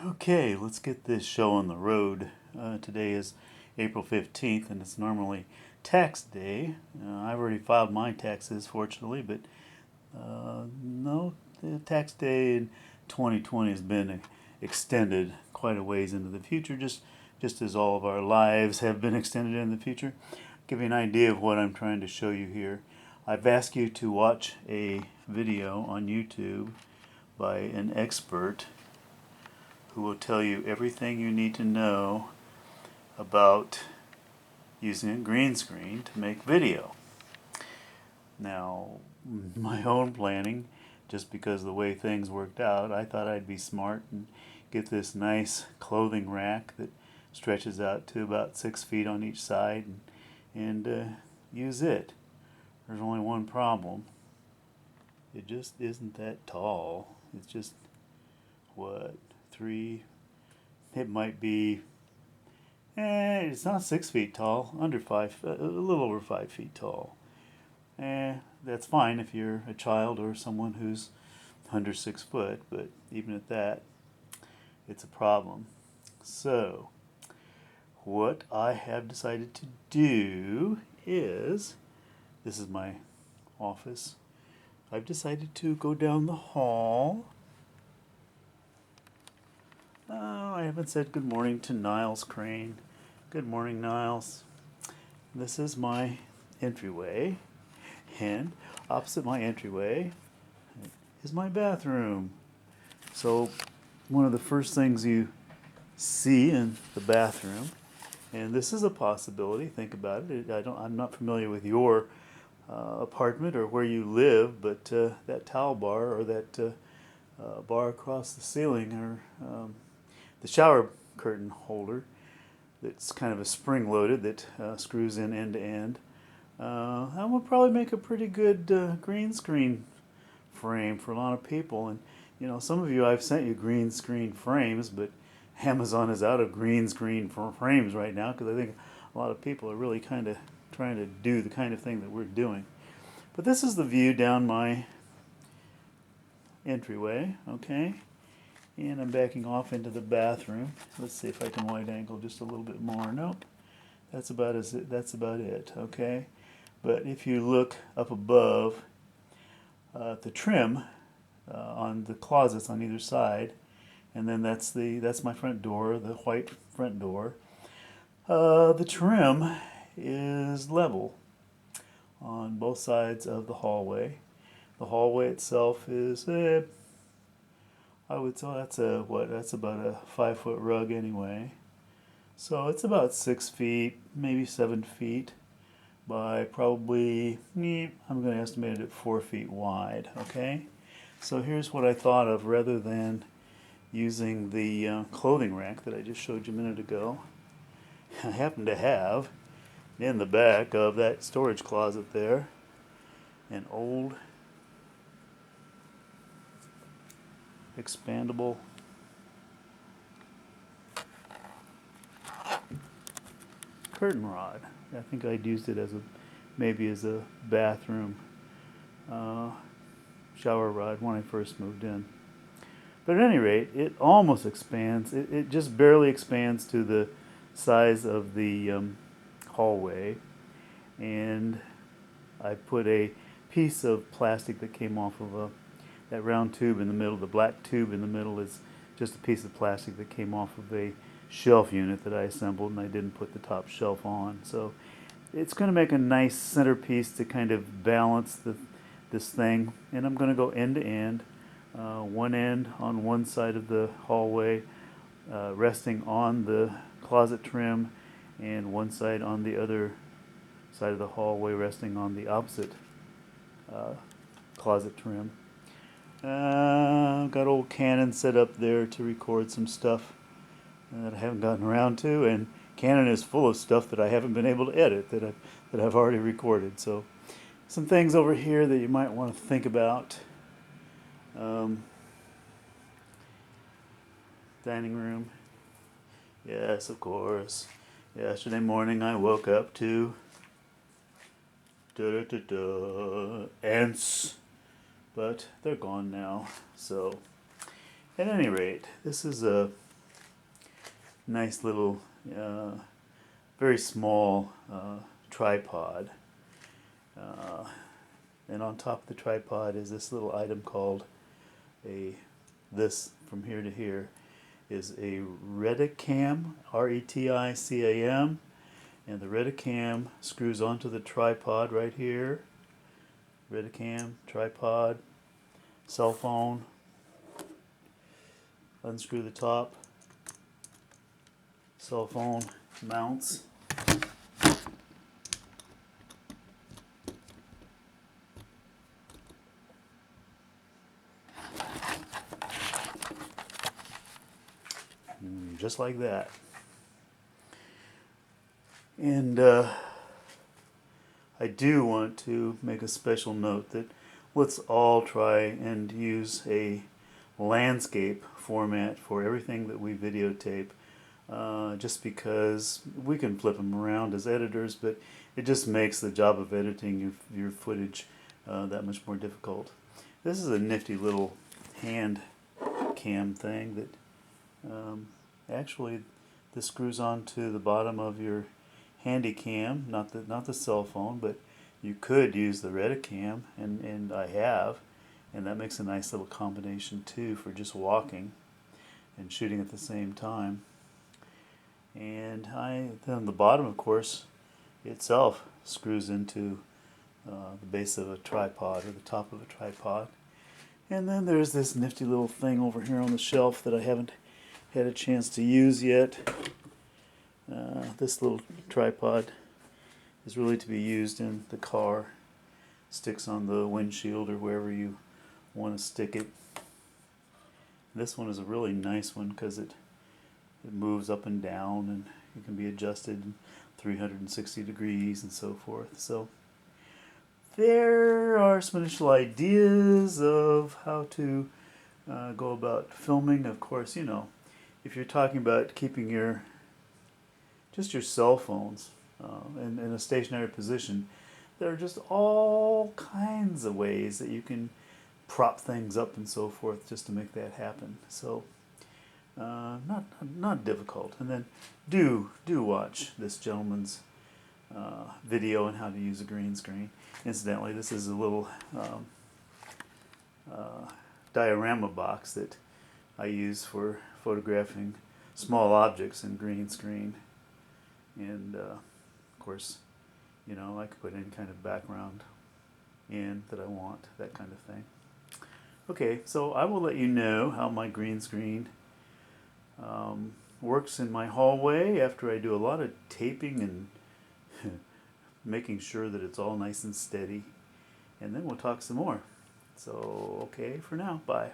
Okay, let's get this show on the road. Today is April 15th, and it's normally tax day. I've already filed my taxes, fortunately, but no, the tax day in 2020 has been extended quite a ways into the future, just as all of our lives have been extended in the future. Give you an idea of what I'm trying to show you here. I've asked you to watch a video on YouTube by an expert who will tell you everything you need to know about using a green screen to make video. Now, my own planning, just because of the way things worked out, I thought I'd be smart and get this nice clothing rack that stretches out to about 6 feet on each side and use it. There's only one problem. It just isn't that tall. It's just, what, 3, it might be, it's not 6 feet tall, under 5, a little over 5 feet tall. That's fine if you're a child or someone who's under 6 foot, but even at that, it's a problem. So, what I have decided to do is, this is my office, I've decided to go down the hall. I haven't said good morning to Niles Crane. Good morning, Niles. This is my entryway, and opposite my entryway is my bathroom. So one of the first things you see in the bathroom, and this is a possibility, think about it. I'm not familiar with your apartment or where you live, but that towel bar or that bar across the ceiling or the shower curtain holder that's kind of a spring-loaded that screws in end to end. That would probably make a pretty good green screen frame for a lot of people. And you know, some of you, I've sent you green screen frames, but Amazon is out of green screen frames right now because I think a lot of people are really kind of trying to do the kind of thing that we're doing. But this is the view down my entryway, okay? And I'm backing off into the bathroom. Let's see if I can wide angle just a little bit more. Nope. That's about it, okay? But if you look up above the trim on the closets on either side, and then that's my front door, the white front door. The trim is level on both sides of the hallway. The hallway itself is I would say that's about a 5-foot rug anyway. So it's about 6 feet, maybe 7 feet by probably, I'm going to estimate it at 4 feet wide, okay? So here's what I thought of rather than using the clothing rack that I just showed you a minute ago. I happen to have in the back of that storage closet there an old expandable curtain rod. I think I'd used it maybe as a bathroom shower rod when I first moved in. But at any rate, it almost expands. It just barely expands to the size of the hallway. And I put a piece of plastic that came off of that round tube in the middle. The black tube in the middle is just a piece of plastic that came off of a shelf unit that I assembled, and I didn't put the top shelf on. So it's going to make a nice centerpiece to kind of balance this thing. And I'm going to go end to end. One end on one side of the hallway, resting on the closet trim, and one side on the other side of the hallway, resting on the opposite closet trim. I've got old Canon set up there to record some stuff that I haven't gotten around to, and Canon is full of stuff that I haven't been able to edit that I've already recorded. So some things over here that you might want to think about. Dining room. Yes, of course. Yesterday morning I woke up to ants, but they're gone now. So, at any rate, this is a nice little, very small tripod. And on top of the tripod is this little item called this from here to here is a Reticam, R-E-T-I-C-A-M, and the Reticam screws onto the tripod right here. Reticam, tripod, cell phone. Unscrew the top. Cell phone mounts. Just like that. And I do want to make a special note that let's all try and use a landscape format for everything that we videotape, just because we can flip them around as editors, but it just makes the job of editing your footage that much more difficult. This is a nifty little hand cam thing that actually this screws onto the bottom of your Handycam, not the cell phone, but you could use the Reticam, and I have, and that makes a nice little combination too for just walking and shooting at the same time. And then the bottom, of course, itself screws into the base of a tripod or the top of a tripod. And then there's this nifty little thing over here on the shelf that I haven't had a chance to use yet. This little tripod is really to be used in the car. Sticks on the windshield or wherever you want to stick it. This one is a really nice one because it moves up and down, and it can be adjusted 360 degrees and so forth. So there are some initial ideas of how to go about filming. Of course, if you're talking about keeping your cell phones in a stationary position, there are just all kinds of ways that you can prop things up and so forth just to make that happen. So not difficult. And then do watch this gentleman's video on how to use a green screen. Incidentally, this is a little diorama box that I use for photographing small objects in green screen. And of course, I could put any kind of background in that I want, that kind of thing. Okay, so I will let you know how my green screen works in my hallway after I do a lot of taping and making sure that it's all nice and steady. And then we'll talk some more. So, okay, for now, bye.